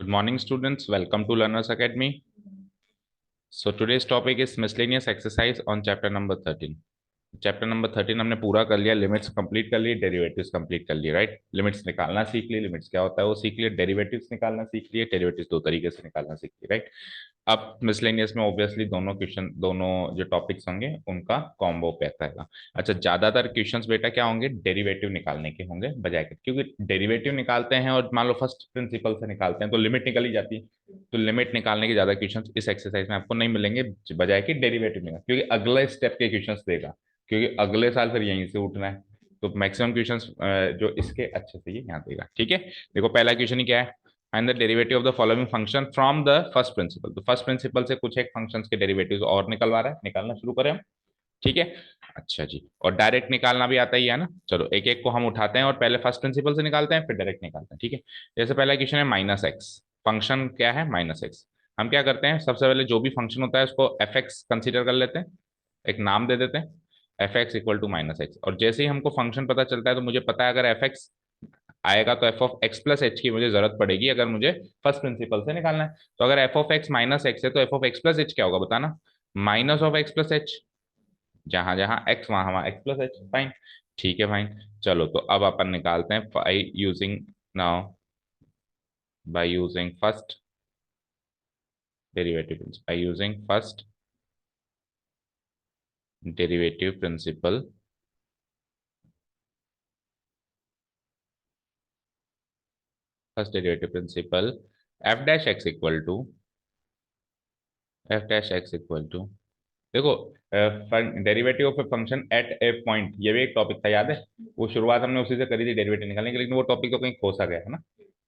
Good morning, students. Welcome to Learners Academy. So today's topic is miscellaneous exercise on chapter number 13. Chapter number 13 हमने पूरा कर लिया, limits complete कर लिए, derivatives complete कर लिए, राइट। लिमिट्स निकालना सीख लिए, लिमिट्स क्या होता है वो सीख लिए, डेरिवेटिव्स निकालना सीख लिए, डेरिवेटिव्स दो तरीके से निकालना सीख लिए, राइट। अब मिसलेनियस में ऑब्वियसली दोनों क्वेश्चन, दोनों जो टॉपिक्स होंगे उनका कॉम्बो पैक आएगा। अच्छा, ज्यादातर क्वेश्चंस बेटा क्या होंगे, डेरिवेटिव निकालने के होंगे बजाय के, क्योंकि डेरिवेटिव निकालते हैं और मान लो फर्स्ट प्रिंसिपल से निकालते हैं तो लिमिट निकल ही जाती है। तो लिमिट निकालने के ज्यादा क्वेश्चंस इस एक्सरसाइज में आपको नहीं मिलेंगे, बजाय कि डेरिवेटिव निकाल, क्योंकि अगले स्टेप के क्वेश्चंस देगा, क्योंकि अगले साल फिर यहीं से उठना है। तो मैक्सिमम क्वेश्चंस जो इसके अच्छे से ये यहाँ देगा, ठीक है। देखो पहला क्वेश्चन ही क्या है, find the derivative of the following function from the first principle. तो फर्स्ट प्रिंसिपल से कुछ एक फंक्शंस के डेरिवेटिव्स और निकलवा रहा है, निकालना शुरू करें हम, ठीक है। अच्छा जी, और डायरेक्ट निकालना भी आता ही है ना। चलो एक एक को हम उठाते हैं और पहले फर्स्ट प्रिंसिपल से निकालते हैं फिर डायरेक्ट निकालते हैं, ठीक है। जैसे पहला क्वेश्चन है माइनस एक्स, फंक्शन क्या है माइनस एक्स। हम क्या करते हैं, सबसे पहले जो भी फंक्शन होता है उसको एफ एक्स कंसिडर कर लेते हैं, एक नाम दे देते हैं F x equal to minus X. और जैसे ही हमको फंक्शन पता चलता है तो मुझे पता है अगर एफ एक्स आएगा तो F of x plus h की मुझे जरूरत पड़ेगी अगर मुझे फर्स्ट प्रिंसिपल से निकालना है। तो अगर F of x minus x है तो F of x plus h क्या होगा बताना, minus of x plus H, जहां जहां एक्स वहां वहां एक्स प्लस एच, फाइन, ठीक है फाइन। चलो तो अब अपन निकालते हैं by using now, by using first derivative, by using first derivative principle, first derivative principle F dash x equal to, F dash x equal to, देखो derivative of a function at a point, ये भी एक topic था याद है, वो शुरुआत हमने उसी से करी थी डेरिवेटिव निकालने की, लेकिन वो टॉपिक तो कहीं खोसा गया है ना।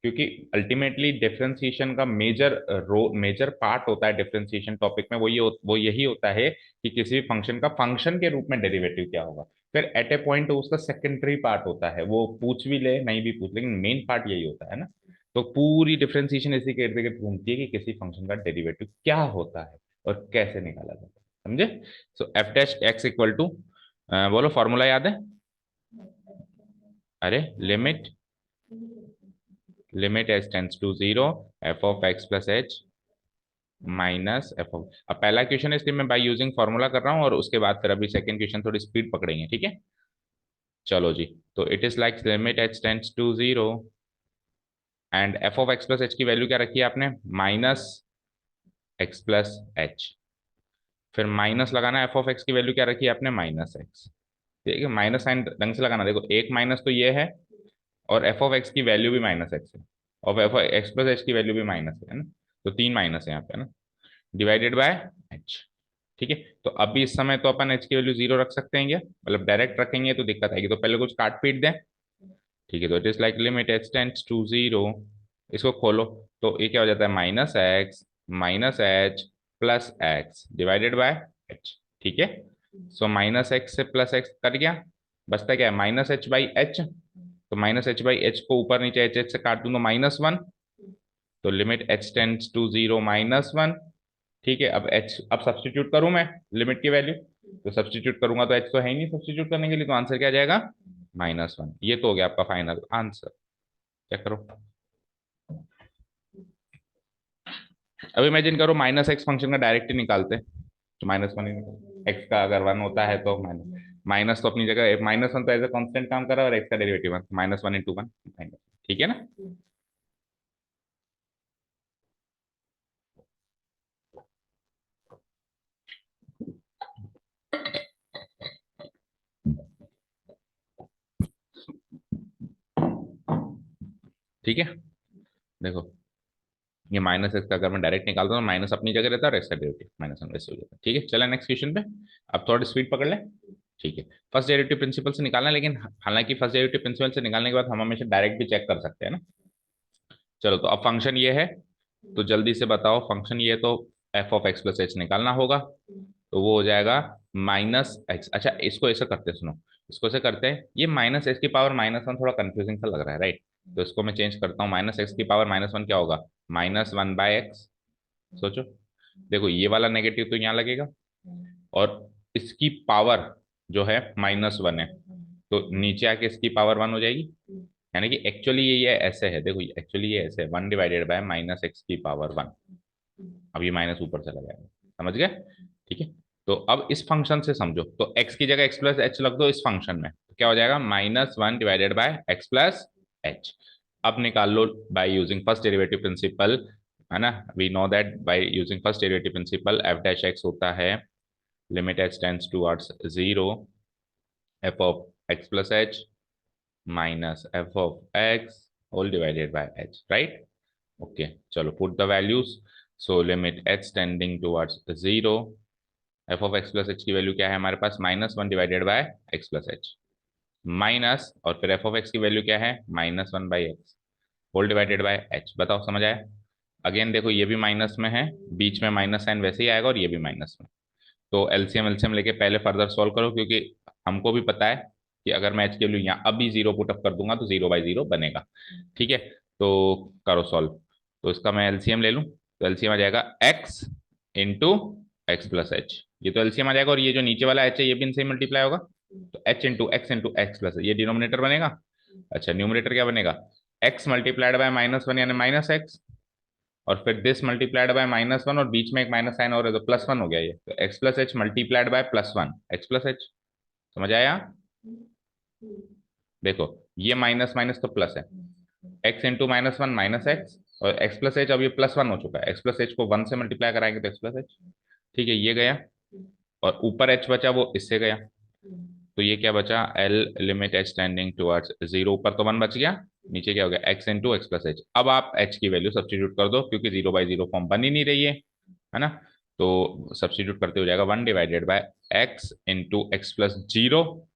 क्योंकि अल्टीमेटली डिफरेंशिएशन का मेजर मेजर पार्ट होता है डिफरेंशिएशन टॉपिक में, वो यही होता है कि किसी भी फंक्शन का फंक्शन के रूप में डेरिवेटिव क्या होगा। फिर एट ए पॉइंट उसका सेकेंडरी पार्ट होता है, वो पूछ भी ले नहीं भी पूछ, लेकिन मेन पार्ट यही होता है ना। तो पूरी डिफरेंशिएशन इसी के इर्द गिर्द घूमती है कि किसी फंक्शन का डेरिवेटिव क्या होता है और कैसे निकाला जाता है, समझे। So F dash x equal to, बोलो फॉर्मूला याद है, अरे limit, limit H tends to zero F of x plus H minus F of, अब पहला क्वेश्चन है इसलिए मैं बाय यूजिंग फॉर्मूला कर रहा हूँ और उसके बाद फिर अभी सेकंड क्वेश्चन थोड़ी स्पीड पकड़ेंगे, ठीक है। चलो जी, तो it is like limit H tends to zero and f of x plus h की वैल्यू क्या रखी है आपने, माइनस एक्स प्लस एच। फिर माइनस लगाना, एफ ऑफ एक्स की वैल्यू क्या रखी है आपने, माइनस एक्स। ठीक है, माइनस साइन ढंग से लगाना, देखो एक माइनस तो ये है और एफ ऑफ एक्स की वैल्यू भी माइनस एक्स है और एफ एक्स प्लस एच की वैल्यू भी माइनस है ना। तो तीन माइनस है यहाँ पे ना, डिवाइडेड बाय एच, ठीक है। तो अभी इस समय तो अपन एच की वैल्यू जीरो रख सकते हैं क्या, मतलब डायरेक्ट रखेंगे तो दिक्कत आएगी, तो पहले कुछ काट पीट दें, ठीक है। तो it is like limit h tends to zero, इसको खोलो तो ये क्या हो जाता है, minus h plus x divided by h, ठीक है। सो माइनस एक्स से प्लस एक्स कट गया, बचता क्या है माइनस एच बाई एच। तो माइनस एच बाई एच को ऊपर नीचे एच एच से काट दूं तो माइनस वन, तो limit h tends to zero minus one, ठीक है। अब एच, अब सब्सटीट्यूट करूं मैं लिमिट की वैल्यू, तो सब्सटीट्यूट करूंगा तो एच तो है ही नहीं सब्सटीट्यूट करने के लिए, तो आंसर क्या आ जाएगा, माइनस वन। ये तो हो गया आपका फाइनल आंसर, चेक करो। अब इमेजिन करो माइनस एक्स फंक्शन का डायरेक्ट ही निकालते, तो माइनस वन ही एक्स का अगर वन होता है तो माइनस, माइनस तो अपनी जगह, माइनस वन तो एज ए कांस्टेंट काम कर रहा है और एक्स का derivative one, minus one into one minus, ठीक है ना। ठीक है, देखो ये माइनस एक्स का अगर मैं डायरेक्ट निकालता हूँ तो माइनस अपनी जगह रहता है और एक्स का डेरिवेटिव माइनस वन वैसे हो जाता है, ठीक है। चला नेक्स्ट क्वेश्चन पे, अब थोड़ी स्पीड पकड़ ले, ठीक है। फर्स्ट डेरिवेटिव प्रिंसिपल से निकालना है, लेकिन हालांकि फर्स्ट डेरिवेटिव प्रिंसिपल से निकालने के बाद हम हमेशा डायरेक्ट भी चेक कर सकते हैं ना। चलो तो अब फंक्शन ये है, तो जल्दी से बताओ फंक्शन ये, तो F of x plus H निकालना होगा, तो वो हो जाएगा माइनस एक्स। अच्छा इसको ऐसा करते हैं, सुनो इसको ऐसे करते हैं, ये माइनस एक्स की पावर माइनस वन थोड़ा कंफ्यूजिंग सा लग रहा है, राइट। तो इसको मैं चेंज करता हूँ, माइनस एक्स की पावर माइनस वन क्या होगा, माइनस वन बाय एक्स। सोचो, देखो ये वाला नेगेटिव तो यहाँ लगेगा और इसकी पावर जो है माइनस वन है, तो नीचे आके इसकी पावर वन हो जाएगी, यानी कि एक्चुअली ये ऐसे है, देखो एक्चुअली ये ऐसे है, 1/-(-x⁻1)। अब ये माइनस ऊपर चला जाएगा, समझ गए? ठीक है। तो अब इस फंक्शन से समझो, तो x की जगह x+h रख दो इस फंक्शन में, तो क्या हो जाएगा, -1/(x+h)। अब निकाल लो by using first derivative principle, है ना। We know that by using first derivative principle f'(x) होता है limit h tends towards 0 f(x+h) -f(x) whole divided by h, right? Okay, चलो put the values. So limit h tending towards 0, f(x+h) की value क्या है हमारे पास, -1/(x+h) minus, और फिर f(x) की वैल्यू क्या है, -1/x whole divided by h। बताओ समझ आया? अगेन देखो ये भी माइनस में है, बीच में माइनस साइन वैसे ही आएगा, और ये भी माइनस में। तो एलसीएम एलसीएम लेके पहले फर्दर सॉल्व करो, क्योंकि हमको भी पता है कि अगर मैं एच की वैल्यू यहाँ अभी 0 पुटअप कर दूंगा तो 0/0 बनेगा। ठीक है, तो करो सॉल्व। तो इसका मैं एलसीएम ले लूँ, तो एलसीएम आ जाएगा x इंटू x+h। ये तो एलसीएम आ जाएगा, और ये जो नीचे वाला h है ये भी इनसे मल्टीप्लाई होगा, तो h into x into x+h, ये डिनोमिनेटर बनेगा। अच्छा, न्यूमरेटर क्या बनेगा, x मल्टीप्लाइड बाय -1 यानी -x, और फिर दिस मल्टीप्लाइड बाय -1, और बीच में एक माइनस साइन और है, तो +1 हो गया ये, तो x+h मल्टीप्लाइड बाय +1 x+h। समझ आया? देखो ये माइनस माइनस तो प्लस है, x इंटू -1 -x, और x+h अब ये +1 हो चुका है, x+h को 1 से मल्टीप्लाई कराएंगे तो x+h। ठीक है, ये गया, और ऊपर h बचा वो इससे गया, तो ये क्या बचा, L limit h tending towards 0, ऊपर तो 1 बच गया, नीचे क्या हो गया, x इंटू x+h। अब आप h की वैल्यू सब्सटीट्यूट कर दो, क्योंकि 0/0 फॉर्म बन ही नहीं रही है ना। तो सब्सटीट्यूट करते हो जाएगा 1/(x इंटू x+0)।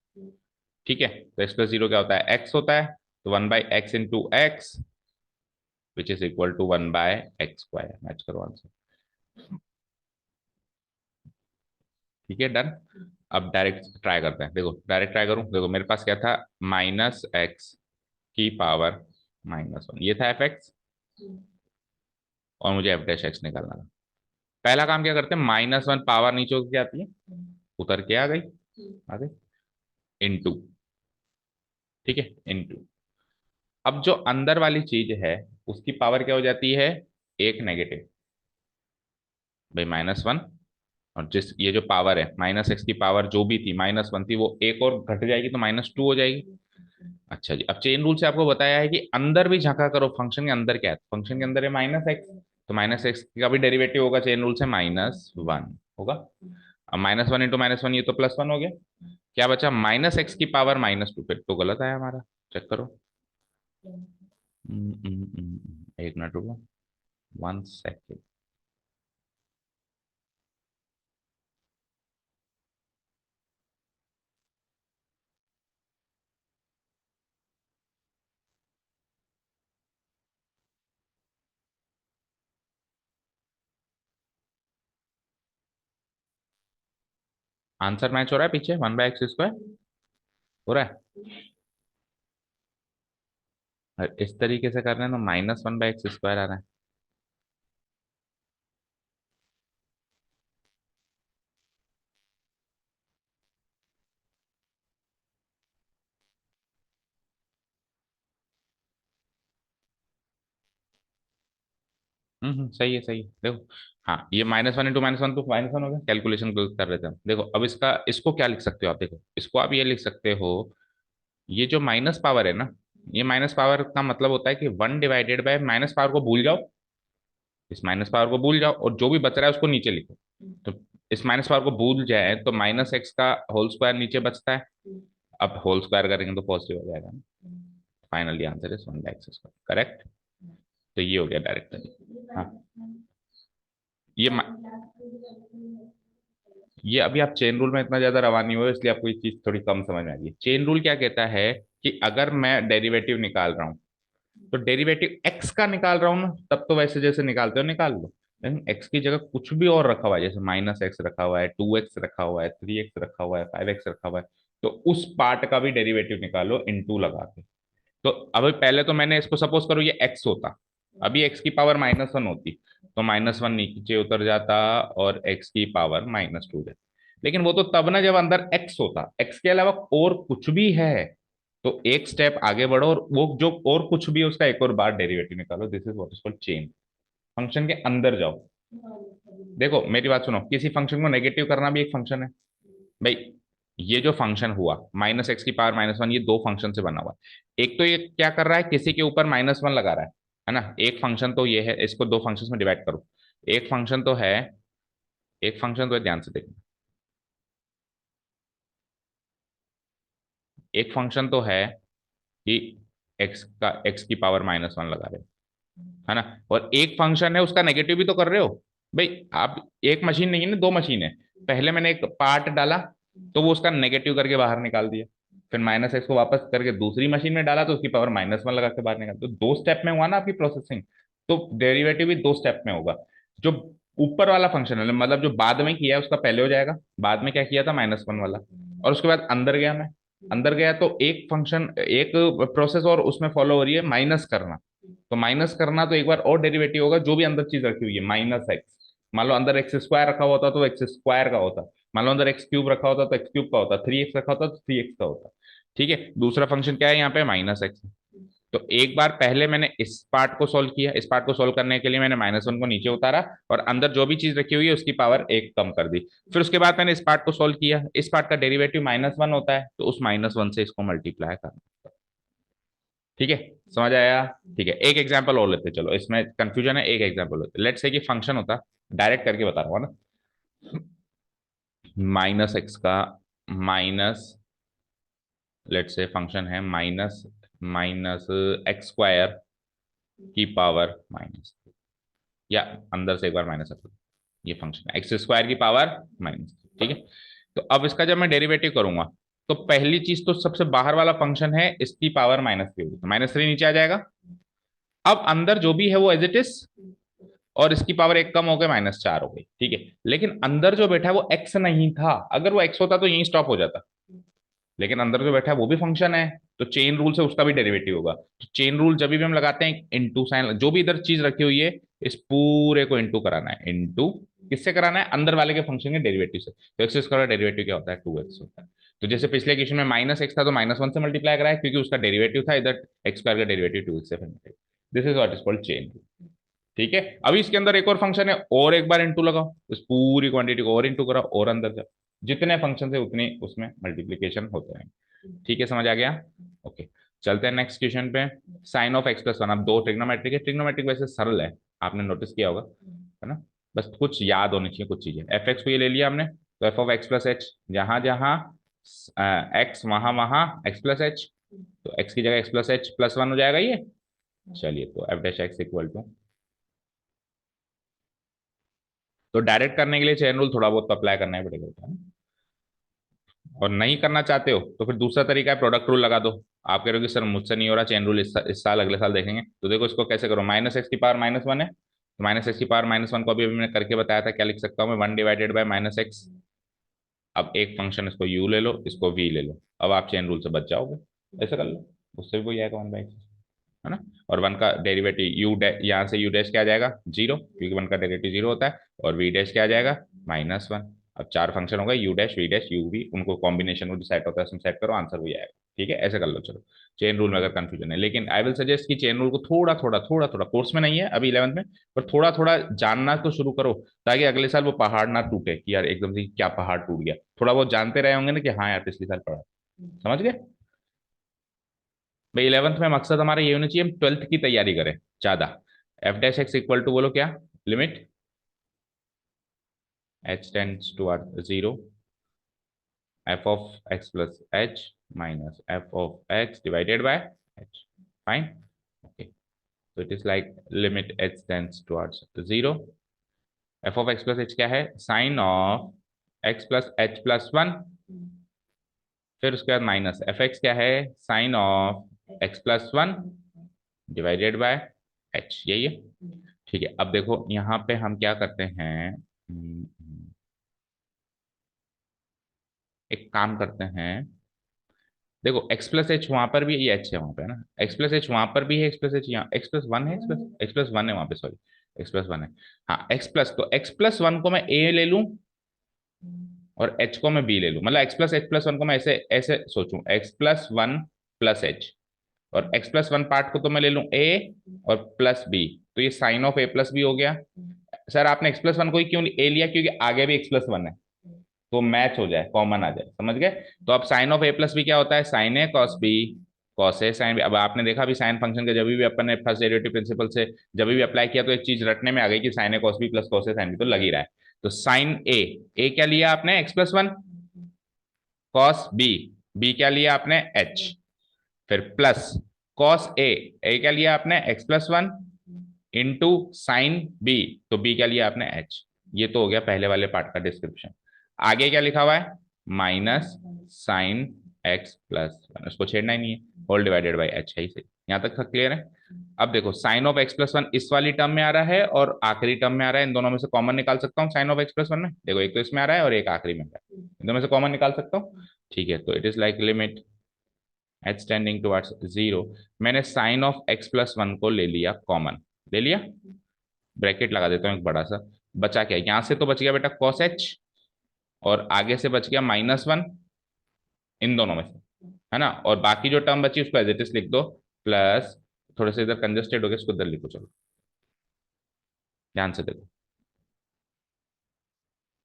ठीक है, तो x+0 क्या होता है, x होता है, तो 1/(x into x) which is equal to 1/(x²). Match करो आंसर। ठीक है, डन। अब डायरेक्ट ट्राई करते हैं, देखो डायरेक्ट ट्राई करूं, देखो मेरे पास क्या था, -x की पावर -1, ये था f(x), और मुझे f'(x) निकालना था। पहला काम क्या करते हैं, -1 पावर नीचे उतर के आती है, उतर के आ गई, आ गई, इनटू। ठीक है, इनटू। अब जो अंदर वाली चीज है उसकी पावर क्या हो जाती है, एक नेगेटिव, भाई -1, और जिस ये जो पावर है -x की पावर जो भी थी -1 थी, वो एक और घट जाएगी तो -2 हो जाएगी। अच्छा जी, अब चेन रूल से आपको बताया है कि अंदर भी झांका करो, फंक्शन के अंदर क्या है, फंक्शन के अंदर है -x, तो -x का भी डेरिवेटिव होगा चेन रूल से, -1 होगा। अब -1 इंटू -1, ये तो +1 हो गया, क्या बचा, -x की पावर -2, फिर तो गलत आया हमारा, चेक करो। एक मिनट रुको, 1 सेकेंड। आंसर मैच हो रहा है पीछे, 1/(x²) हो रहा है। और इस तरीके से कर रहे हैं तो -1/(x²) आ रहा है। सही है, सही है, देखो। हाँ, ये -1 इंटू -1 तो -1 हो गया, कैलकुलेशन कर रहे थे हम। देखो अब इसका, इसको क्या लिख सकते हो आप, देखो इसको आप ये लिख सकते हो, ये जो माइनस पावर है ना, ये माइनस पावर का मतलब होता है कि 1/(, माइनस पावर को भूल जाओ, इस माइनस पावर को भूल जाओ, और जो भी बच रहा है उसको नीचे लिखो। तो इस माइनस पावर को भूल जाए तो -x का होल स्क्वायर नीचे बचता है, अब होल स्क्वायर करेंगे तो पॉजिटिव हो जाएगा ना। Finally answer is 1/(x²), correct. तो ये हो गया डायरेक्ट। हाँ, ये ये अभी आप चेन रूल में इतना ज्यादा रवा नहीं हो, इसलिए आपको ये चीज थोड़ी कम समझ में आ गई। चेन रूल क्या कहता है कि अगर मैं डेरिवेटिव निकाल रहा हूँ, तो डेरिवेटिव एक्स का निकाल रहा हूँ ना, तब तो वैसे जैसे निकालते हो निकाल लो, लेकिन एक्स की जगह कुछ भी और रखा हुआ है, जैसे -x रखा हुआ है, 2x रखा हुआ है, 3x रखा हुआ है, 5x रखा हुआ है, तो उस पार्ट का भी डेरिवेटिव निकालो इनटू लगा के। तो अभी पहले तो मैंने इसको, सपोज करो ये x होता, अभी x की पावर -1 होती, तो -1 नीचे उतर जाता, और x की पावर -2 रहती। लेकिन वो तो तब ना जब अंदर x होता, x के अलावा और कुछ भी है तो एक स्टेप आगे बढ़ो और वो जो और कुछ भी है उसका एक और बार डेरिवेटिव निकालो। This is what is called chain. Function के अंदर जाओ। देखो मेरी बात सुनो, किसी फंक्शन को नेगेटिव करना भी एक फंक्शन है भाई। ये जो फंक्शन हुआ -x⁻−1, ये दो फंक्शन से बना हुआ है। एक तो ये क्या कर रहा है, किसी के ऊपर -1 लगा रहा है ना। एक फंक्शन तो ये है, इसको दो फंक्शन में डिवाइड करो। एक फंक्शन तो है, एक फंक्शन तो है, ध्यान से देखना। एक फंक्शन तो है कि x की पावर -1 लगा रहे हो, है ना। और एक फंक्शन है उसका नेगेटिव भी तो कर रहे हो भाई आप। एक मशीन नहीं है ना, दो मशीन है। पहले मैंने एक पार्ट डाला तो वो उसका नेगेटिव करके बाहर निकाल दिया। फिर -x को वापस करके दूसरी मशीन में डाला तो उसकी पावर -1 लगा के बाहर निकाल। तो दो स्टेप में हुआ ना आपकी प्रोसेसिंग। तो डेरिवेटिव भी दो स्टेप में होगा। जो ऊपर वाला फंक्शन है, मतलब जो बाद में किया है उसका पहले हो जाएगा। बाद में क्या किया था, -1 वाला। और उसके बाद अंदर गया मैं, अंदर गया तो एक फंक्शन, एक प्रोसेस और उसमें फॉलो हो रही है, माइनस करना। तो माइनस करना तो एक बार और डेरिवेटिव होगा, जो भी अंदर चीज रखी हुई है -x। मान लो अंदर x² रखा होता तो x² का होता। मान लो अंदर x³ रखा होता तो x³ का होता, 3x रखा होता तो 3x का होता। ठीक है। दूसरा फंक्शन क्या है यहाँ पे, -x। तो एक बार पहले मैंने इस पार्ट को सोल्व किया, इस पार्ट को सोल्व करने के लिए मैंने -1 को नीचे उतारा और अंदर जो भी चीज रखी हुई है उसकी पावर एक कम कर दी। फिर उसके बाद मैंने इस पार्ट को सोल्व किया, इस पार्ट का डेरिवेटिव -1 होता है, तो उस -1 से इसको मल्टीप्लाई करना। ठीक है, समझ आया। ठीक है, एक एग्जांपल और लेते हैं। चलो इसमें कंफ्यूजन है, एक एग्जांपल लेते हैं। लेट्स से कि फंक्शन होता, डायरेक्ट करके बता रहा हूँ ना। -x का माइनस, लेट्स से फंक्शन है माइनस माइनस x² की पावर माइनस, या अंदर से एक बार माइनस रखो। ये फंक्शन है x² की पावर माइनस। ठीक है। तो अब इसका जब मैं डेरिवेटिव करूंगा तो पहली चीज तो सबसे बाहर वाला फंक्शन है, इसकी पावर -3 होगी, तो -3 नीचे आ जाएगा। अब अंदर जो भी है वो एज इट इज, और इसकी पावर एक कम हो गई, -4 हो गई। ठीक है। लेकिन अंदर जो बैठा है वो x नहीं था। अगर वो x होता तो यहीं स्टॉप हो जाता। लेकिन अंदर जो बैठा है वो भी फंक्शन है, तो चेन रूल से उसका भी डेरिवेटिव होगा। तो चेन रूल जब भी हम लगाते हैं, इनटू साइन, जो भी इधर चीज रखी हुई है इस पूरे को इनटू कराना है। इनटू किससे कराना है, अंदर वाले के फंक्शन के डेरिवेटिव से। तो एक्स स्क्वायर का डेरिवेटिव क्या होता है, 2x होता है। तो जैसे पिछले क्वेश्चन में -x था तो -1 से मल्टीप्लाई कराया, क्योंकि उसका डेरिवेटिव था, इधर x² का डेरिवेटिव 2x से। This is what is called chain rule. ठीक है। अभी इसके अंदर एक और फंक्शन है, और एक बार इंटू लगाओ, उस पूरी क्वांटिटी को और इंटू कराओ और अंदर जाओ। जितने फंक्शन है उतने उसमें मल्टीप्लीकेशन होते हैं। ठीक है, समझ आ गया। ओके, चलते हैं नेक्स्ट क्वेश्चन पे। Sine of x+1। अब दो ट्रिग्नोमेट्रिक है, ट्रिग्नोमेट्रिक वैसे सरल है, आपने नोटिस किया होगा, है ना। बस कुछ याद होनी चाहिए कुछ चीजें। f(x) को ये ले लिया हमने, तो f(x+h), जहां जहां x वहां वहां x+h, तो x की जगह x+h+1 हो जाएगा ये। चलिए, तो f'(x) इक्वल टू, तो डायरेक्ट करने के लिए चेन रूल थोड़ा बहुत तो अप्लाई करना ही पड़ेगा, है ना? और नहीं करना चाहते हो तो फिर दूसरा तरीका है, प्रोडक्ट रूल लगा दो। आप कह रहे हो कि सर मुझसे नहीं हो रहा चेन रूल, इस साल अगले साल देखेंगे। तो देखो इसको कैसे करो, -x की पावर -1 है, तो -x की पावर -1 को अभी मैंने करके बताया था, क्या लिख सकता हूँ मैं, 1 डिवाइडेड बाय -x। अब एक फंक्शन, इसको u ले लो, इसको v ले लो। अब आप चेन रूल से बच जाओगे, ऐसा कर लो। उससे भी वही आएगा 1/x, है ना। और 1 का डेरिवेटिव यू डैश, यहाँ से यू डैश क्या आ जाएगा, 0, क्योंकि 1 का डेरिवेटिव 0 होता है। और वी डैश क्या आ जाएगा, -1। अब चार फंक्शन हो गए, u dash, v dash, u v, उनको कॉम्बिनेशन में जो सेट होता है उसमें सेट करो, आंसर वही आएगा। ठीक है, ऐसे कर लो। चलो, चेन रूल में अगर कंफ्यूजन है, लेकिन आई विल सजेस्ट कि चेन रूल को थोड़ा थोड़ा कोर्स में नहीं है अभी 11th में, पर थोड़ा थोड़ा जानना तो शुरू करो, ताकि अगले साल वो पहाड़ ना टूटे कि यार एकदम से क्या पहाड़ टूट गया। थोड़ा बहुत जानते रहे होंगे ना कि हाँ यार पिछले साल पढ़ा। समझ गए भाई। 11th में मकसद हमारा ये होना चाहिए, हम 12th की तैयारी करें ज्यादा। f'(x) इक्वल टू, बोलो क्या, limit h tends to 0, f(x+h) minus f(x) divided by h. Fine. Okay. So it is like limit h tends towards 0. f(x+h) क्या है, साइन ऑफ x+h+1। फिर उसके बाद माइनस f(x) क्या है, sine of x+1 divided by h, यही है। ठीक है। अब देखो यहाँ पे हम क्या करते हैं, एक काम करते हैं। देखो x+h वहां पर भी, ये h है वहां पे, है ना। x+h वहां पर भी है, x+h यहाँ, x+1 है, x+1 है वहां पे, सॉरी, x+1 है। हाँ, x+, तो x+1 को मैं a ले लूं और h को मैं b ले लूं, मतलब x+h+1 को मैं ऐसे ऐसे सोचूं, x+1 प्लस एच, और एक्स प्लस वन पार्ट को तो मैं ले लूं ए और प्लस बी, तो ये sine of a plus b हो गया। सर आपने एक्स प्लस वन को ही क्यों ए लिया, क्योंकि आगे भी एक्स प्लस वन है, तो मैच हो जाए, कॉमन आ जाए, समझ गए। तो अब sine of a plus b क्या होता है, sine a cos b, cos a sine b. अब आपने देखा भी साइन फंक्शन के जब भी अपन ने फर्स्ट डेरिवेटिव प्रिंसिपल से जब भी अप्लाई किया तो एक चीज रटने में आ गई कि sign a cos B plus cos a sine b तो लग ही रहा है। तो साइन ए क्या लिया आपने, x plus one, cos b, b क्या लिया आपने, एच, फिर प्लस कॉस ए क्या लिया आपने, x plus one, into sine b, तो बी क्या लिया आपने, एच। ये तो हो गया पहले वाले पार्ट का डिस्क्रिप्शन। आगे क्या लिखा हुआ है, minus sine x plus one, उसको छेड़ना ही नहीं है, होल डिवाइडेड बाई एच है ही सही। यहां तक क्लियर है। अब देखो sine of x plus one इस वाली टर्म में आ रहा है और आखिरी टर्म में आ रहा है, इन दोनों में से कॉमन निकाल सकता हूँ sine of x plus one में, देखो एक तो इसमें आ रहा है और एक आखिरी में आ रहा है, इन दोनों में से कॉमन निकाल सकता हूँ। ठीक है, तो it is like limit H tending towards zero, मैंने sine of x plus one को ले लिया कॉमन, ले लिया, ब्रैकेट लगा देता हूँ एक बड़ा सा, बचा क्या, यहां से तो बच गया बेटा कॉस एच, और आगे से बच गया माइनस वन, इन दोनों में से, है ना, और बाकी जो टर्म बची उसको एज इट इज लिख दो, प्लस थोड़े से इधर कंजस्टेड हो गया, इसको इधर लिखो, चलो ध्यान से देखो।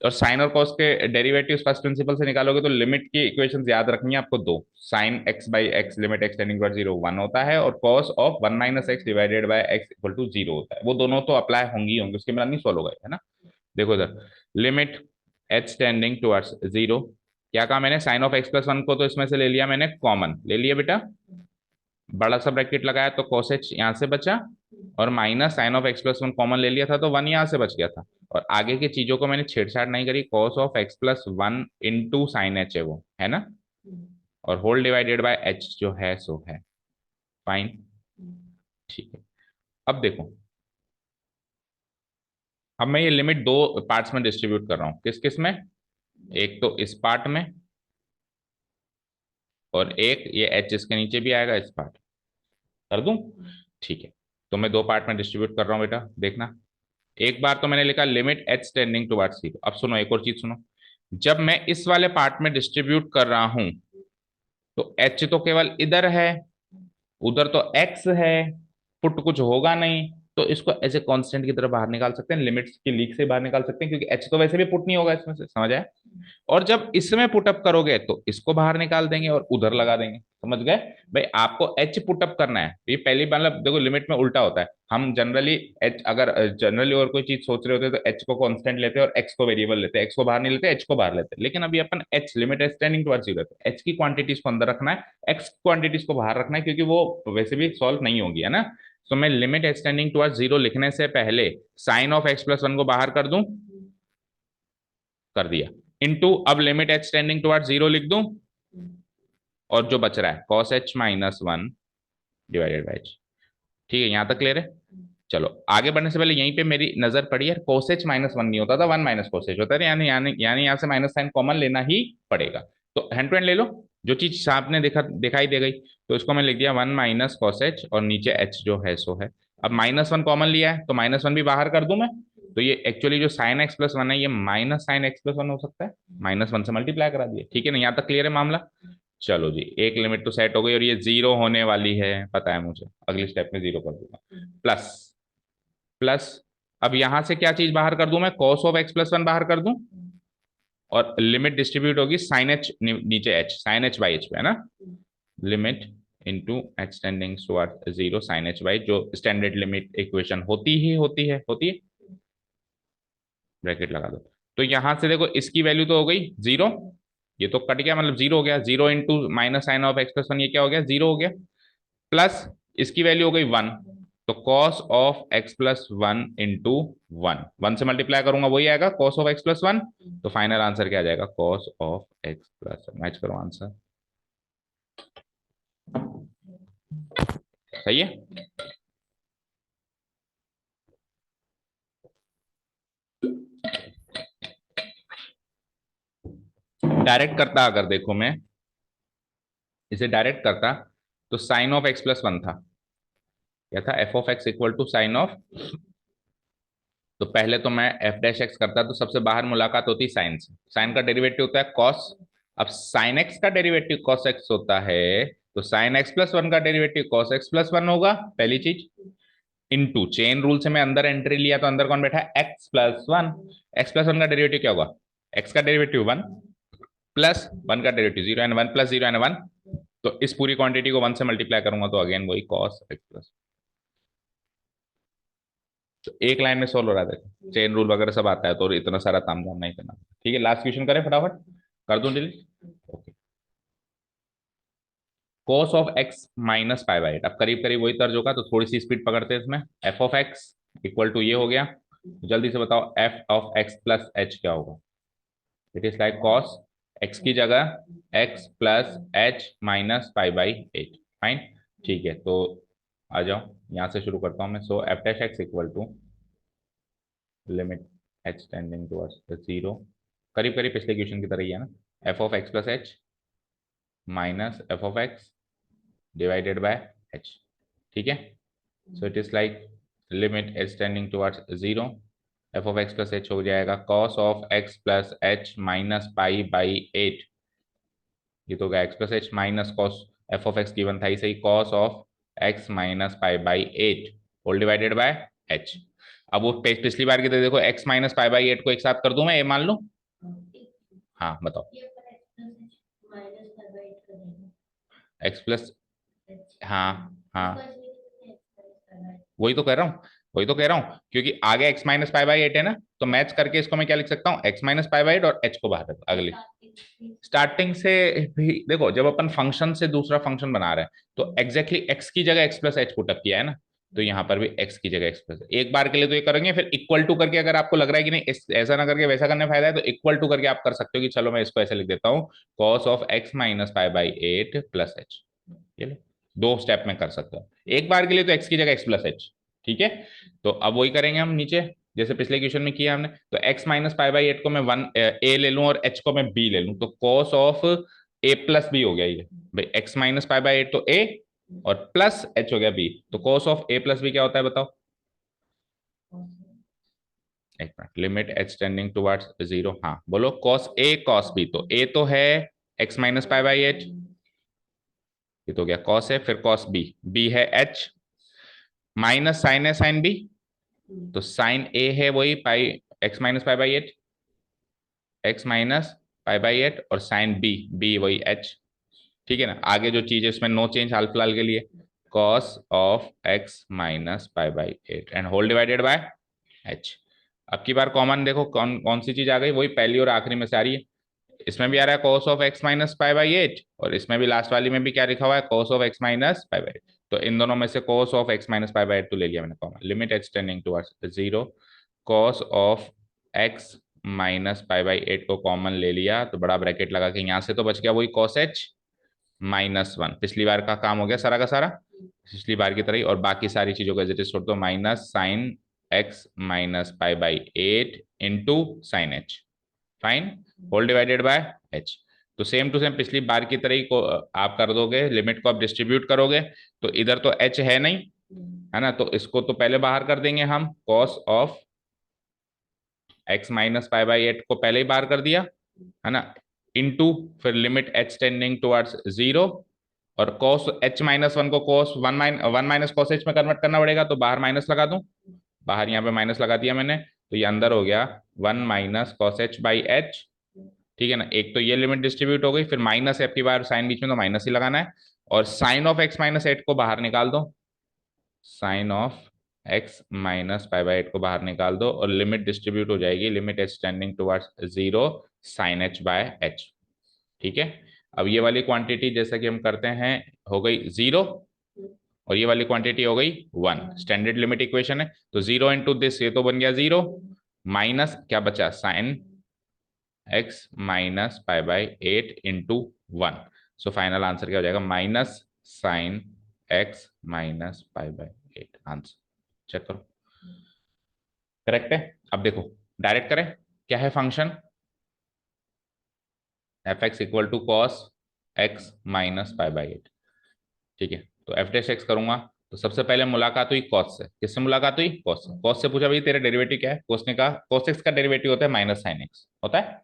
और साइन और कॉस के डेरिवेटिव्स फर्स्ट प्रिंसिपल से निकालोगे तो लिमिट की इक्वेशंस याद रखनी है आपको दो, sine x by x limit x tending towards zero one होता है, और cos of one minus x divided by x equal to zero होता है, वो दोनों तो अप्लाई होंगी होंगे, उसके बिना नहीं सॉल्व होगा, है ना। देखो इधर limit H tending towards zero, क्या कहा मैंने, sine of x plus one को तो इसमें से ले लिया मैंने कॉमन, ले लिया बेटा, बड़ा सा ब्रैकेट लगाया तो cos h यहाँ से बचा, और minus sine of x plus one common ले लिया था तो वन यहाँ से बच गया था, और आगे की चीजों को मैंने छेड़छाड़ नहीं करी, cos of x plus one into sine H है वो, है ना, और होल डिवाइडेड बाय एच जो है सो है, फाइन, ठीक है। अब देखो, अब मैं ये लिमिट दो पार्ट्स में डिस्ट्रीब्यूट कर रहा हूँ, किस किस में, एक तो इस पार्ट में, और एक ये एच इसके नीचे भी आएगा, इस पार्ट कर दूं, ठीक है। तो मैं दो पार्ट में डिस्ट्रीब्यूट कर रहा हूँ बेटा, देखना। एक बार तो मैंने लिखा limit H tending towards zero, अब सुनो एक और चीज सुनो, जब मैं इस वाले पार्ट में डिस्ट्रीब्यूट कर रहा हूं तो एच तो केवल इधर है, उधर तो एक्स है, पुट कुछ होगा नहीं, तो इसको ऐसे कांस्टेंट की तरह बाहर निकाल सकते हैं, लिमिट्स की लीक से बाहर निकाल सकते हैं, क्योंकि एच तो वैसे भी पुट नहीं होगा इसमें से, समझ आया। और जब इसमें पुटअप करोगे तो इसको बाहर निकाल देंगे और उधर लगा देंगे, समझ गए भाई। आपको एच पुटअप करना है, तो ये पहली मतलब देखो लिमिट में उल्टा होता है, हम जनरली एच अगर जनरली और कोई चीज सोच रहे होते हैं तो एच को कांस्टेंट लेते हैं और एक्स को वेरिएबल लेते हैं, एक्स को बाहर नहीं लेते, एच को बाहर लेते हैं, लेकिन अभी अपन H limit H tending towards zero, H की क्वांटिटीज को अंदर रखना है, एक्स क्वांटिटीज को बाहर रखना है, क्योंकि वो वैसे भी सॉल्व नहीं होगी, है ना। तो मैं limit H tending towards zero लिखने से पहले sine of x plus one को बाहर कर दूं, कर दिया, इनटू अब limit H tending towards zero लिख दूं, और जो बच रहा है cos h minus one divided by h, ठीक है, यहां तक क्लियर है। चलो आगे बढ़ने से पहले यहीं पे मेरी नजर पड़ी यार, cos h माइनस वन नहीं होता था, वन माइनस cos h होता था, यानी यानी यानी यहाँ से माइनस साइन कॉमन लेना ही पड़ेगा, तो हैंड टू हैंड ले लो, जो चीज सामने दिखाई दे गई, तो इसको मैं लिख दिया वन माइनस कॉस एच, और नीचे एच जो है सो है। अब माइनस वन कॉमन लिया है तो माइनस वन भी बाहर कर दूं मैं, तो ये एक्चुअली जो साइन एक्स प्लस वन है ये minus sine x plus one हो सकता है, माइनस वन से मल्टीप्लाई करा दिया, ठीक है ना, यहाँ तक क्लियर है मामला। चलो जी, एक लिमिट तो सेट हो गई, और ये जीरो होने वाली है पता है मुझे, अगली स्टेप में जीरो कर दूंगा, प्लस प्लस, अब यहां से क्या चीज बाहर कर दूं मैं, cos of x plus one बाहर कर दूं, और लिमिट डिस्ट्रीब्यूट होगी साइन एच नीचे h, sine h by h पे, है ना, limit into h tending towards zero sine h by, जो स्टैंडर्ड लिमिट इक्वेशन होती है, ब्रैकेट लगा दो। तो यहां से देखो इसकी वैल्यू तो हो गई जीरो, ये तो कट गया, मतलब जीरो हो गया, zero into minus sine of x plus one, ये क्या हो गया, जीरो हो गया, प्लस इसकी वैल्यू हो गई वन, तो cos of x plus one into one, one से मल्टीप्लाई करूंगा वही आएगा cos of x plus one, तो फाइनल आंसर क्या आ जाएगा, cos of x plus one, match करो आंसर, सही है। डायरेक्ट करता अगर देखो मैं इसे डायरेक्ट करता, तो sine of x plus one था, क्या था, f of x equal to sine of, तो पहले तो मैं एफ डैश एक्स करता तो सबसे बाहर मुलाकात होती साइन से, साइन का डेरिवेटिव होता है कॉस, अब साइन एक्स का डेरिवेटिव कॉस एक्स होता है, तो साइन एक्स प्लस वन का derivative cos x plus one होगा, पहली चीज। इनटू चेन रूल से मैं अंदर एंट्री लिया, तो अंदर कौन बैठा है, x plus one. X plus one का डेरिवेटिव क्या होगा, एक्स का डेरिवेटिव वन प्लस वन का derivative zero, and one plus zero and one. तो इस पूरी क्वांटिटी को वन से मल्टीप्लाई करूंगा तो अगेन वही कॉस एक्स प्लस। तो एक लाइन में सोल्व हो रहा था, चेन रूल वगैरह सब आता है, तो इतना सारा ताम झाम नहीं करना। ठीक है, लास्ट क्वेश्चन करें फटाफट, कर दूं delete. Okay, cos of x minus pi by eight, अब करीब करीब वही तर्ज होगा, तो थोड़ी सी स्पीड पकड़ते हैं इसमें। F of x equal to ये हो गया, जल्दी से बताओ f of x plus h क्या होगा। It is like cos x की जगह x plus H minus pi by eight. Fine, ठीक है, तो आ जाओ यहां से शुरू करता हूं मैं। So F dash x equal to limit H tending towards zero, करीब करीब पिछले क्वेश्चन की तरह ही है ना, f of x plus H minus F of x divided by h. ठीक है, so it is like limit H tending towards zero, F of x plus h हो जाएगा cos of x plus H minus pi by eight. ये तो गया x plus H minus cos, f of x given था ही सही, cos of x minus pi by eight whole divided by h. अब वो पिछली बार की तरह देखो, x minus pi by eight को एक साथ कर दूं मैं, ये मान लो। हाँ बताओ, एक्स प्लस, हाँ हाँ वही तो कह रहा हूँ, वही तो कह रहा हूँ, क्योंकि आगे x minus pi by eight है ना, तो मैच करके इसको मैं क्या लिख सकता हूँ, x minus pi by eight और h को बाहर रखो अगली। स्टार्टिंग से भी देखो, जब अपन फंक्शन से दूसरा फंक्शन बना रहे हैं, तो एग्जैक्टली x की जगह x plus H put up किया है ना, तो यहाँ पर भी x की जगह x प्लस, एक बार के लिए तो ये करेंगे, फिर इक्वल टू करके अगर आपको लग रहा है कि नहीं ऐसा ना करके वैसा करने फायदा है, तो इक्वल टू करके आप कर सकते हो कि चलो मैं इसको ऐसे लिख देता हूँ, cos of x minus pi by eight plus h. ये लो, दो स्टेप में कर सकते हो, एक बार के लिए तो x की जगह x प्लस एच। ठीक है, तो अब वही करेंगे हम नीचे, जैसे पिछले क्वेश्चन में किया हमने। तो x minus pi by eight को मैं वन ए ले लूं और h को मैं b ले लूं, तो cos of a plus b हो गया ये भाई, x minus pi by eight तो a और प्लस h हो गया b, तो cos of a plus b क्या होता है बताओ। एक minute, limit h tending towards zero, हाँ बोलो, cos a cos b, तो a तो है x minus pi by eight, ये तो हो गया cos है, फिर cos b, b है h माइनस साइन है साइन b, तो साइन a है वही pi x minus pi by eight, x minus pi by eight, और साइन b, b वही h। ठीक है ना, आगे जो चीज है इसमें नो चेंज हाल फिलहाल के लिए, cos of x minus pi by eight and whole divided by h। अब की बार कॉमन देखो कौन कौन सी चीज आ गई, वही पहली और आखिरी में से आ रही है। इसमें भी आ रहा है cos of x minus pi by eight, और इसमें भी लास्ट वाली में भी क्या लिखा हुआ है, cos of x minus pi by eight. तो इन दोनों में से cos of x minus pi by eight तो ले लिया मैंने common, limit h tending towards zero, cos of x minus pi by eight को कॉमन ले लिया, तो बड़ा ब्रैकेट लगा के यहाँ से तो बच गया वही cos h माइनस वन, पिछली बार का काम हो गया सारा का सारा, पिछली बार की तरह ही, और बाकी सारी चीजों का एज इट इज छोड़ दो, minus sine x minus pi by eight into sine h, fine, whole divided by h. तो सेम टू सेम पिछली बार की तरह ही को आप कर दोगे, लिमिट को आप डिस्ट्रीब्यूट करोगे, तो इधर तो एच है नहीं, है ना, तो इसको तो पहले बाहर कर देंगे हम, cos of x minus pi by eight को पहले ही बाहर कर दिया, है ना, इनटू फिर limit H tending towards zero, और cos h माइनस वन को cos one minus cos h में कन्वर्ट करना पड़ेगा, तो बाहर माइनस लगा दूं, बाहर यहाँ पे माइनस लगा दिया मैंने, तो ये अंदर हो गया one minus cos h by h. ठीक है ना, एक तो ये लिमिट डिस्ट्रीब्यूट हो गई, फिर माइनस है आपकी बार साइन बीच में, तो माइनस ही लगाना है, और sine of x minus eight को बाहर निकाल दो, sine of x minus pi by eight को बाहर निकाल दो, और लिमिट डिस्ट्रीब्यूट हो जाएगी, limit H tending towards zero sine h by h. ठीक है, अब ये वाली क्वांटिटी जैसा कि हम करते हैं हो गई जीरो, और ये वाली क्वांटिटी हो गई वन, स्टैंडर्ड लिमिट इक्वेशन है, तो जीरो इंटू दिस, ये तो बन गया जीरो, माइनस क्या बचा, sine x minus pi by eight into one, so final answer क्या हो जाएगा, minus sine x minus pi by eight. Answer check करो, करेक्ट है। अब देखो डायरेक्ट करें, क्या है function, f x equal to cos x minus pi by eight. ठीक है, तो एफ डैश एक्स करूंगा, तो सबसे पहले मुलाकात हुई कॉस से, किससे मुलाकात हुई, कॉस से। कॉस से पूछा भाई तेरा डेरिवेटिव क्या है, कॉस ने कहा कॉस एक्स का डेरिवेटिव होता है माइनस साइन एक्स होता है,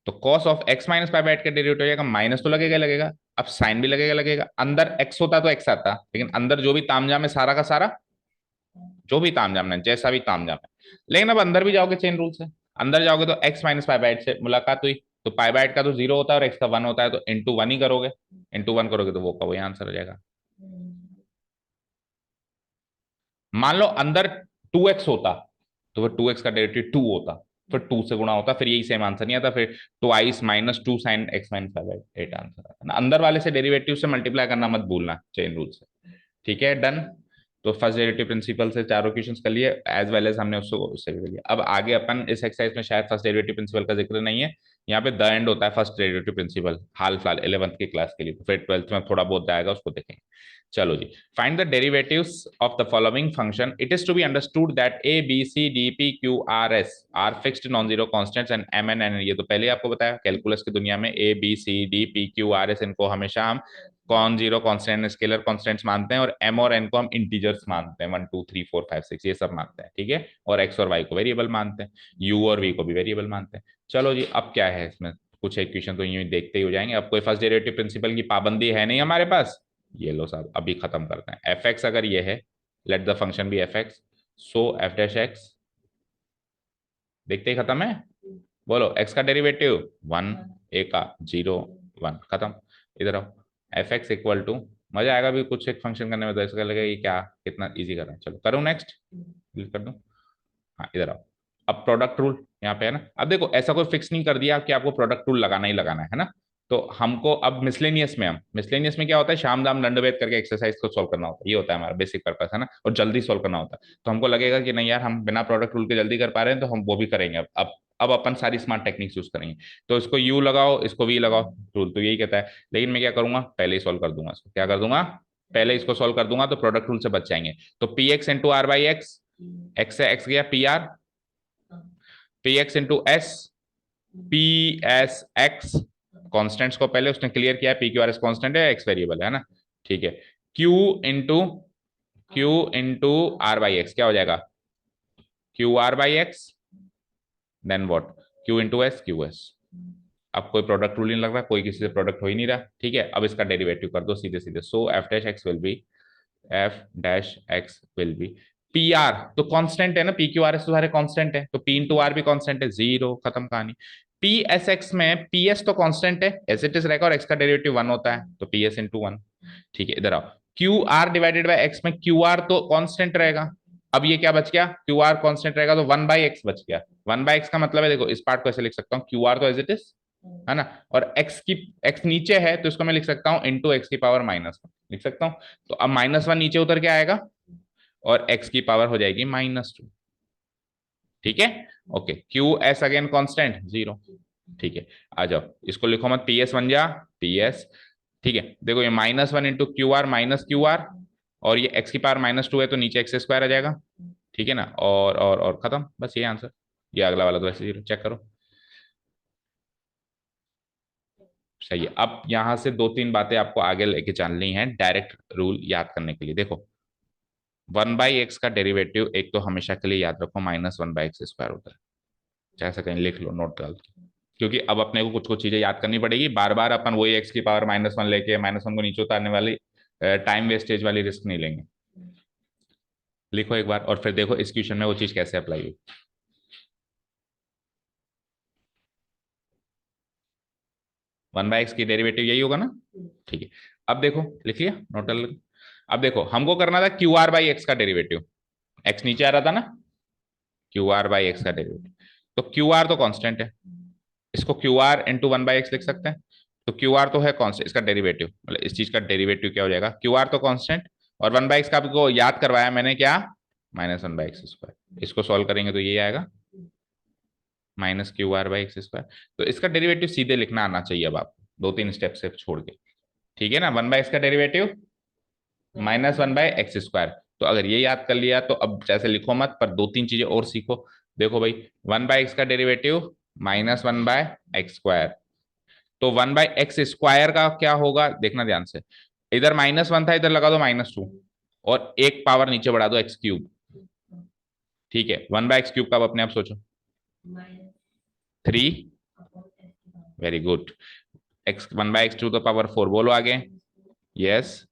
तो cos of x minus pi by 8 का डेरिवेटिव हो जाएगा, माइनस तो लगेगा लगेगा, अब साइन भी लगेगा लगेगा, अंदर एक्स होता तो एक्स आता, लेकिन अंदर जो भी तामझाम है सारा का सारा, जो भी तामझाम है जैसा भी तामझाम है, लेकिन अब अंदर भी जाओगे चेन रूल से, अंदर जाओगे तो एक्स माइनस पाई बाय 8 से मुलाकात हुई, तो पाई बाय 8 का तो 0 होता है और एक्स का 1 होता है, तो इंटू 1 ही करोगे, इंटू 1 करोगे तो वो का वही आंसर हो जाएगा। मान लो अंदर 2x होता तो फिर 2x का डेरिवेटिव 2 होता, फिर 2 से गुणा होता, फिर यही सेम आंसर नहीं आता, फिर twice minus 2 sign x minus 8 answer आता ना। अंदर वाले से डेरिवेटिव से मल्टीप्लाई करना मत भूलना चेन रूल से। ठीक है, डन। तो फर्स्ट डेरिवेटिव प्रिंसिपल से चारों क्वेश्चंस कर लिए, एज वेल एज हमने उसको उससे भी कर लिया। अब आगे अपन इस एक्सरसाइज में शायद फर्स्ट डेरिवेटिव प्रिंसिपल का जिक्र नहीं है, यहाँ पे द एंड होता है फर्स्ट डेरिवेटिव प्रिंसिपल हाल फिलहाल 11th की क्लास के लिए, तो फिर 12th में थोड़ा बहुत जाएगा, उसको देखेंगे। चलो जी, find the derivatives of the following function, it is to be understood that a b c d p q r s r fixed non zero constants and m n n, ये तो पहले आपको बताया कैलकुलस की दुनिया में a b c d p q r s इनको हमेशा हम कॉन जीरो कॉन्स्टेंट स्केलर कॉन्स्टेंट्स मानते हैं, और एम और एन को हम इंटीजर्स मानते हैं, 1 2 3 4 5 6 ये सब मानते हैं। ठीक है, और एक्स और वाई को वेरिएबल मानते हैं, यू और वी को भी वेरिएबल मानते हैं। चलो जी, अब क्या है इसमें, कुछ इक्वेशन तो यूं ही देखते ही हो जाएंगे, अब कोई फर्स्ट डेरिवेटिव प्रिंसिपल की पाबंदी है नहीं हमारे पास, ये लो साहब अभी खत्म करते हैं। एफ एक्स अगर ये है, let the function be f x, so F dash x, देखते ही खत्म है। बोलो एक्स का डेरिवेटिव 1, ए का 0 1, खत्म। इधर आओ, एफ एक्स इक्वल टू, मजा आएगा भी कुछ एक फंक्शन करने में, तो इसका लगेगा कि क्या कितना इजी कर रहा है। चलो करूँ नेक्स्ट, क्लिक कर दूं। हाँ इधर आओ, अब प्रोडक्ट रूल यहाँ पे है ना। अब देखो ऐसा कोई फिक्स नहीं कर दिया कि आपको प्रोडक्ट रूल लगाना ही लगाना है ना, तो हमको अब मिसलेनियस में, हम मिसलेनियस में क्या होता है, शाम दाम दंड भेद करके एक्सरसाइज को सॉल्व करना होता है, ये होता है हमारा बेसिक पर्पस है ना, और जल्दी सॉल्व करना होता है। तो हमको लगेगा कि नहीं यार हम बिना प्रोडक्ट रूल के जल्दी कर पा रहे हैं, तो हम वो भी करेंगे। अब अपन सारी स्मार्ट टेक्निक्स यूज करेंगे, तो इसको यू लगाओ इसको वी लगाओ, रूल तो यही कहता है, लेकिन मैं क्या करूंगा, पहले ही सॉल्व कर दूंगा इसको, क्या कर दूंगा, पहले इसको सॉल्व कर दूंगा, तो प्रोडक्ट रूल से बच जाएंगे। तो p x into r by x, x से एक्स गया p r, p x into s, p s x, constants को पहले उसने क्लियर किया है, p q r s constant है, एक्स वेरिएबल है ना। ठीक है, q into q into r by x क्या हो जाएगा, q r by x, then what, q into s q s. अब कोई प्रोडक्ट रूल नहीं लग रहा, कोई किसी से प्रोडक्ट हो ही नहीं रहा। ठीक है, अब इसका डेरिवेटिव कर दो सीधे सीधे, so F dash x will be, f dash x will be, p r तो कांस्टेंट है ना, पी क्यू आर एस तो सारे कांस्टेंट है, तो पी इंटू आर भी कांस्टेंट है, 0 खत्म कहानी। पी एस एक्स में पी एस तो कांस्टेंट है एज इट इज रहेगा, और एक्स का डेरिवेटिव 1 होता है, तो पी एस इंटू 1। ठीक है, इधर आओ, Q R divided by x में क्यू आर तो कांस्टेंट रहेगा, अब ये क्या बच गया, क्यू आर कांस्टेंट रहेगा तो 1 बाई एक्स बच गया। 1 बाई एक्स का मतलब है, देखो इस पार्ट को ऐसे लिख सकता हूँ, क्यू आर तो एज इट इज है ना, और एक्स की एक्स नीचे है तो इसको मैं लिख सकता हूँ इंटू एक्स की पावर -1 लिख सकता हूँ। तो अब -1 नीचे उतर के आएगा और एक्स की पावर हो जाएगी -2। ठीक है, okay, Q S again constant 0। ठीक है, आ जाओ इसको लिखो मत, पी एस बन जा पी एस। ठीक है, देखो ये -1 into Q R minus Q R, और ये एक्स की पावर -2 है तो नीचे एक्स स्क्वायर आ जाएगा। ठीक है ना, और खत्म, बस ये आंसर। ये अगला वाला तो वैसे 0, चेक करो। सही है, अब यहां से 2 3 बातें आपको आगे लेके चलनी है डायरेक्ट रूल याद करने के लिए। देखो 1/x का डेरिवेटिव एक तो हमेशा के लिए याद रखो, -1/x² होता है, चाहे ऐसा कहीं लिख लो नोट डाल के, क्योंकि अब अपने को कुछ कुछ चीजें याद करनी पड़ेगी, बार बार अपन वही एक्स की पावर -1 लेके -1 को नीचे उतारने वाली टाइम वेस्टेज वाली रिस्क नहीं लेंगे। लिखो एक बार और फिर देखो इस क्वेश्चन में वो चीज कैसे अप्लाई हुई। 1/x की डेरिवेटिव यही होगा ना। ठीक है, अब देखो लिख लिया नोट डाल। अब देखो हमको करना था क्यू आर बाई एक्स का डेरिवेटिव, एक्स नीचे आ रहा था ना, क्यू आर बाई एक्स का डेरिवेटिव, तो क्यू आर तो कांस्टेंट है, इसको क्यू आर इंटू 1/x लिख सकते हैं, तो क्यू आर तो है कांस्टेंट, इसका डेरिवेटिव मतलब इस चीज का डेरिवेटिव क्या हो जाएगा, क्यू आर तो कांस्टेंट, और 1/x का आपको याद करवाया मैंने क्या, -1/x², इसको सॉल्व करेंगे तो ये आएगा -QR/x²। तो इसका डेरिवेटिव सीधे लिखना आना चाहिए अब आपको, 2 3 स्टेप से छोड़ के। ठीक है ना, 1/x का डेरिवेटिव -1/x²। तो अगर ये याद कर लिया तो अब जैसे लिखो मत, पर 2 3 चीजें और सीखो। देखो भाई 1/x का डेरिवेटिव -1/x², तो 1/x² का क्या होगा देखना ध्यान से, इधर -1 था इधर लगा दो -2, और एक पावर नीचे बढ़ा दो x³ ठीक है, 1/x³ का अब अपने आप सोचो, 3 वेरी गुड। एक्स 1/x⁴ बोलो आगे। यस,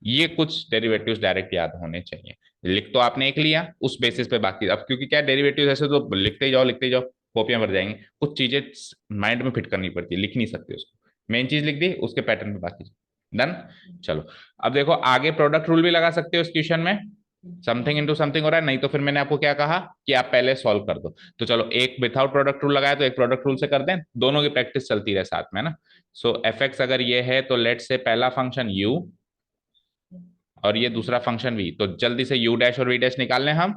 ये कुछ डेरिवेटिव्स डायरेक्ट याद होने चाहिए। लिख तो आपने एक लिया, उस बेसिस पे बाकी, अब क्योंकि क्या डेरिवेटिव्स ऐसे तो लिखते ही जाओ लिखते ही जाओ, कॉपियां भर जाएंगी। कुछ चीजें माइंड में फिट करनी पड़ती है, लिख नहीं सकते उसको। मेन चीज लिख दी, उसके पैटर्न पे बाकी। डन। चलो अब देखो आगे प्रोडक्ट रूल भी लगा सकते हो इस क्वेश्चन में। समथिंग इनटू समथिंग हो रहा है, नहीं तो फिर मैंने आपको क्या कहा कि आप पहले सॉल्व कर दो। तो चलो एक विथआउट प्रोडक्ट रूल लगाया तो एक प्रोडक्ट रूल से कर दें, दोनों की प्रैक्टिस चलती रहे साथ में ना। सो एफ एक्स अगर ये है तो लेट से पहला फंक्शन यू और ये दूसरा फंक्शन वी, तो जल्दी से यू डैश और वी डैश निकाल लें हम।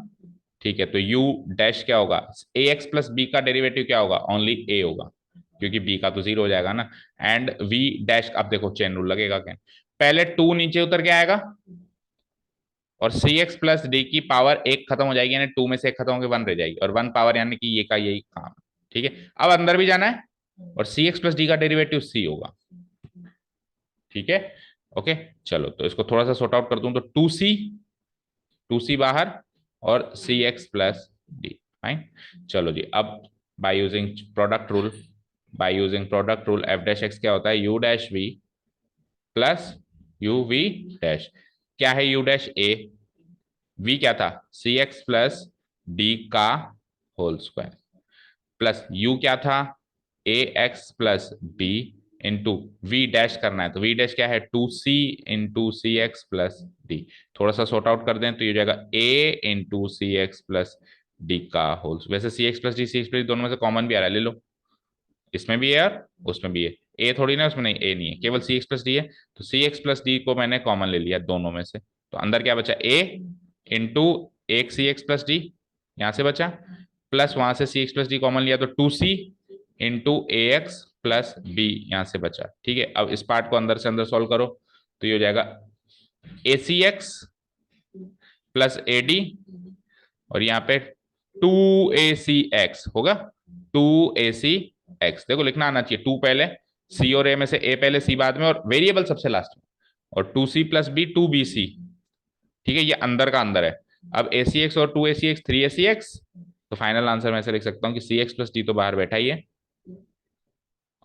ठीक है, तो यू डैश क्या होगा, ए एक्स प्लस बी का डेरिवेटिव क्या होगा, ओनली ए होगा, क्योंकि बी का तो 0 हो जाएगा ना। एंड वी डैश, अब देखो चेन रूल लगेगा क्या, पहले 2 नीचे उतर के आएगा और सी एक्स प्लस डी की पावर एक खत्म हो जाएगी, यानी 2 में से एक खत्म होकर 1 रह जाएगी, और 1 पावर यानी कि ये का यही काम। ठीक है, अब अंदर भी जाना है और सी एक्स प्लस डी का डेरिवेटिव सी होगा। ठीक है, ओके। चलो तो इसको थोड़ा सा सॉर्ट आउट कर दूं, तो 2c बाहर और c x plus d. Fine. चलो जी, अब by using product rule f dash x क्या होता है, u dash v plus u v dash. क्या है यू डैश, ए, वी क्या था, सी एक्स प्लस डी का होल स्क्वायर, प्लस यू क्या था, a x plus b into v dash करना है, तो वी डैश क्या है, 2c into c x plus d. थोड़ा सा सॉर्ट आउट कर दें तो ये हो जाएगा ए into c x plus d का होल। वैसे सी एक्स प्लस डी, सी एक्स प्लस डी दोनों में से कॉमन भी आ रहा है, ले लो, इसमें भी है और उसमें भी है। ए थोड़ी ना, उसमें नहीं, ए नहीं है, केवल सी एक्स प्लस डी है, तो सी एक्स प्लस डी को मैंने कॉमन ले लिया दोनों में से, तो अंदर क्या बचा, ए इंटू एक सी एक्स प्लस डी यहां से बचा, प्लस वहां से सी एक्स प्लस डी कॉमन लिया तो 2c इंटू ए एक्स प्लस बी यहां से बचा। ठीक है, अब इस पार्ट को अंदर से अंदर सॉल्व करो, तो ये हो जाएगा ए c x plus a D, और यहाँ पे 2ac x होगा, 2ac x। देखो लिखना आना चाहिए, 2 पहले, सी और ए में से ए पहले सी बाद में, और वेरिएबल सबसे लास्ट में, और 2c प्लस बी 2bc। ठीक है, ये अंदर का अंदर है। अब ए सी एक्स और 2ac x 3ac x, तो फाइनल आंसर मैं ऐसे लिख सकता हूँ कि सी एक्स प्लस डी तो बाहर बैठा ही है,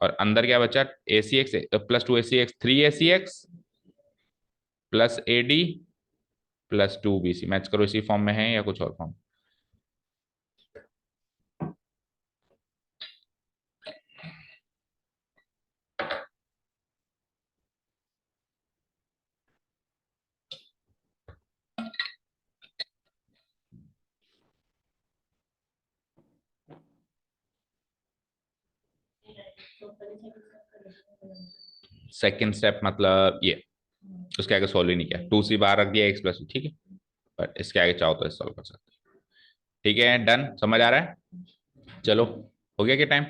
और अंदर क्या बचा, a c x plus 2ac x 3ac x plus a d plus 2bc। Match करो, इसी फॉर्म में है या कुछ और फॉर्म। सेकेंड स्टेप मतलब ये, उसके आगे सोल्व ही नहीं किया, 2c बाहर रख दिया x प्लस, ठीक है, पर इसके आगे चाहो तो सॉल्व कर सकते हैं। ठीक है, डन, समझ आ रहा है। चलो हो गया क्या टाइम,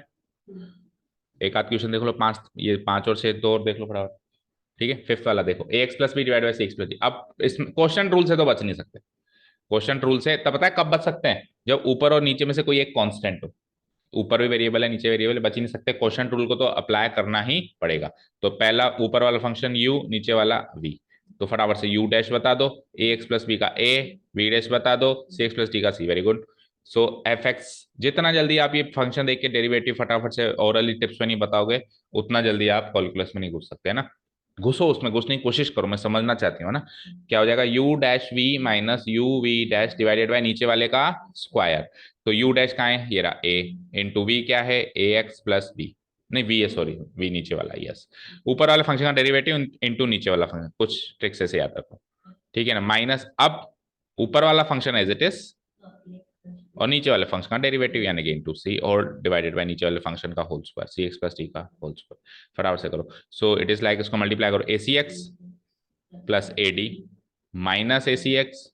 एक आध क्वेश्चन देख लो, 5, ये 5 और 6 2 और देख लो फटाफट। ठीक है, फिफ्थ वाला देखो, a x plus b divide by c x plus d. अब इस क्वेश्चन रूल से तो बच नहीं सकते, क्वेश्चन रूल से तब पता है कब बच सकते हैं, जब ऊपर और नीचे में से कोई एक कांस्टेंट हो। ऊपर भी वेरिएबल है नीचे वेरिएबल है, बच ही नहीं सकते, क्वेश्चन रूल को तो अप्लाई करना ही पड़ेगा। तो पहला ऊपर वाला फंक्शन u, नीचे वाला v, तो फटाफट से u डैश बता दो, ए एक्स प्लस बी का a, v डैश बता दो, सी एक्स प्लस डी का c। Very good. So f x, जितना जल्दी आप ये फंक्शन देख के डेरिवेटिव फटाफट से ओरली टिप्स में नहीं बताओगे, उतना जल्दी आप कैलकुलस में नहीं घुस सकते, है ना। घुसो, उसमें घुसने की कोशिश करो, मैं समझना चाहती हूँ ना। क्या हो जाएगा, u dash v minus u v dash divided by नीचे वाले का स्क्वायर। तो u डैश कहाँ है, ये रहा a, इंटू वी क्या है, ए एक्स प्लस बी, नहीं वी है, सॉरी वी नीचे वाला, यस, ऊपर वाले फंक्शन का डेरिवेटिव इंटू नीचे वाला फंक्शन, कुछ ट्रिक से याद रखो। ठीक है ना, माइनस, अब ऊपर वाला फंक्शन एज इट इज, और नीचे वाले फंक्शन का डेरिवेटिव यानी कि इनटू सी, और डिवाइडेड बाय नीचे वाले फंक्शन का whole square, c x plus d का होल स्क्वायर। फटाफट से करो। सो इट इज लाइक, इसको मल्टीप्लाई करो, a c x plus a d minus a c x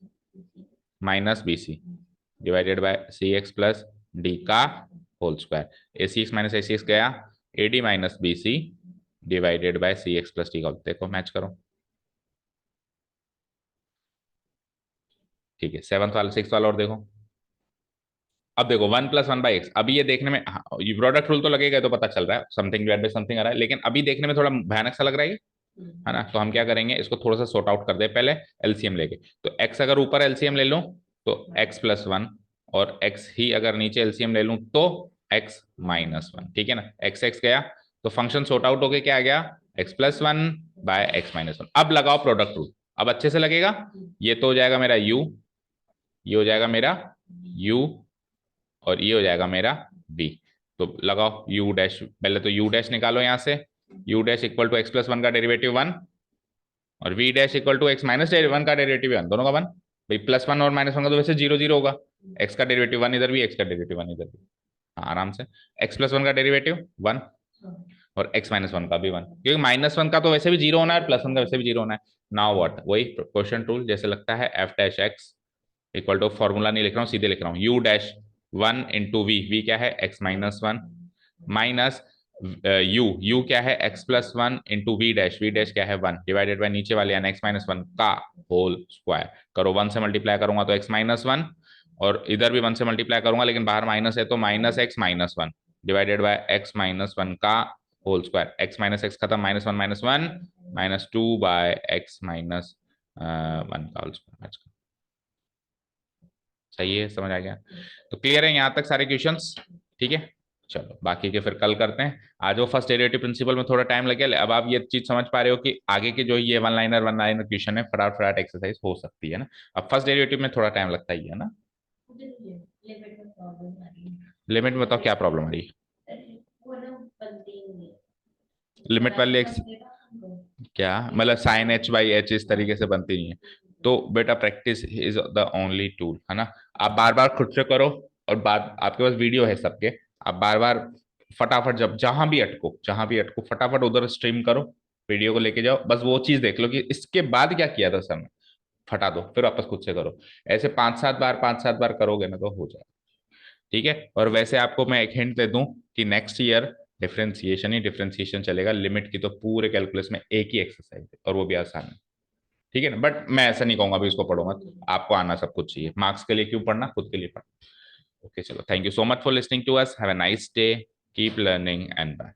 minus b c divided by c x plus d का whole square. A c x minus a c x गया, a d minus b c divided by c x plus d का। देखो match करो। ठीक है, seventh वाला, six वाला और देखो। अब देखो 1+1/x, अभी ये देखने में, हाँ, ये प्रोडक्ट रूल तो लगेगा, तो पता चल रहा है समथिंग डिवाइड बाय समथिंग आ रहा है, लेकिन अभी देखने में थोड़ा भयानक सा लग रहा है, है ना। तो हम क्या करेंगे, इसको थोड़ा सा सॉर्ट आउट कर दे पहले एलसीएम लेके। तो x अगर ऊपर एलसीएम ले लूं तो x+1, और x ही अगर नीचे एलसीएम ले लूं तो x-1। ठीक है ना, x x गया तो फंक्शन सॉर्ट आउट होके क्या आ गया, x+1 बाय x-1। अब लगाओ प्रोडक्ट रूल, अब अच्छे से लगेगा। ये तो हो जाएगा मेरा u, ये हो जाएगा मेरा u, और ये हो जाएगा मेरा v। तो लगाओ u डैश, पहले तो u डैश निकालो यहां से, u dash equal to x+1 का डेरिवेटिव 1, और v dash equal to x-1 का डेरिवेटिव 1, दोनों का 1। भाई +1 और -1 का तो वैसे 0 0 होगा, x का डेरिवेटिव 1 इधर भी, x का डेरिवेटिव 1 इधर भी। हाँ आराम से, x+1 का डेरिवेटिव 1 और x-1 का भी 1, क्योंकि -1 का तो वैसे भी 0 होना है, +1 का वैसे भी 0 होना है। नाउ व्हाट, वही क्वेश्चन टूल जैसे लगता है, f dash x equal to, formula नहीं लिख रहा हूँ सीधे लिख रहा हूँ, u डैश 1 इंटू v क्या है x-1 माइनस u क्या है x+1 इंटू v डैश क्या है 1 डिवाइडेड बाय नीचे वाले यानी x-1 का होल स्क्वायर। करो 1 से मल्टीप्लाई करूंगा तो x-1, और इधर भी 1 से मल्टीप्लाई करूंगा लेकिन बाहर माइनस है तो -x-1 डिवाइडेड बाय x-1 का whole square. x minus x खत्म, -1 -2 बाय x-1 का होल स्क्वायर। सही है, समझ आ गया? तो क्लियर है यहाँ तक सारे क्वेश्चंस? ठीक है, चलो बाकी के फिर कल करते हैं। आज वो फर्स्ट डेरिवेटिव प्रिंसिपल में थोड़ा टाइम लगे, अब आप ये चीज समझ पा रहे हो कि आगे के जो ये वन लाइनर क्वेश्चन है, फटाफट फटाफट एक्सरसाइज हो सकती है ना। अब फर्स्ट डेरिवेटिव में थोड़ा टाइम लगता ही है ना। लिमिट में बताओ क्या प्रॉब्लम आ रही है? लिमिट वाली एक्स क्या मतलब साइन h/h इस तरीके से बनती नहीं है। तो बेटा practice is the only tool, है ना। आप बार बार खुद से करो, और बात आपके पास वीडियो है सबके, आप बार बार फटाफट जब जहां भी अटको फटाफट उधर स्ट्रीम करो, वीडियो को लेके जाओ, बस वो चीज देख लो कि इसके बाद क्या किया था सर ने, फटा दो, फिर वापस खुद से करो। ऐसे 5 7 बार करोगे ना तो हो जाएगा। ठीक है, और वैसे आपको मैं एक हिंट दे दूं कि नेक्स्ट ईयर डिफरेंशिएशन चलेगा, लिमिट की तो पूरे कैलकुलस में एक ही एक्सरसाइज है और वो भी आसान है। ठीक है ना, बट मैं ऐसा नहीं कहूंगा अभी इसको पढ़ो मत, आपको आना सब कुछ चाहिए, मार्क्स के लिए क्यों पढ़ना, खुद के लिए पढ़ना। ओके चलो, thank you so much for listening to us, have a nice day, keep learning and bye.